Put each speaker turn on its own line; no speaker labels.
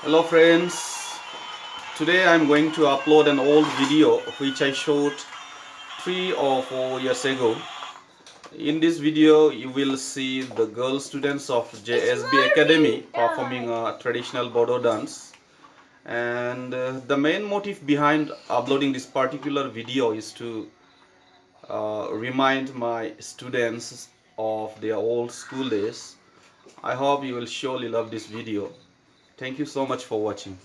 Hello friends, today I'm going to upload an old video which I shot 3 or 4 years ago. In this video you will see the girl students of JSB Academy performing a traditional Bodo dance, and the main motive behind uploading this particular video is to remind my students of their old school days. I hope you will surely love this video. Thank you so much for watching.